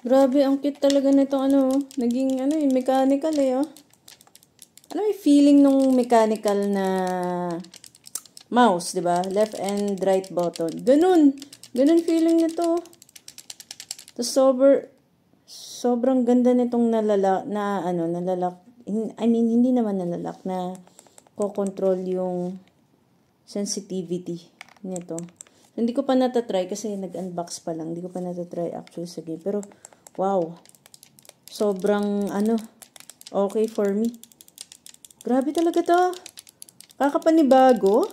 Grabe, ang cute talaga nitong ano, naging ano eh, mechanical eh, oh. Ano yung feeling nung mechanical na mouse, di ba? Left and right button. Ganun. Ganun feeling nito. Tapos sobrang ganda nitong nalalak. I mean, hindi naman nalalak na ko-control yung sensitivity nito. Hindi ko pa natatry kasi nag-unbox pa lang. Hindi ko pa natatry actually sa game. Pero, wow. Sobrang, okay for me. Grabe talaga to. Kakapanibago.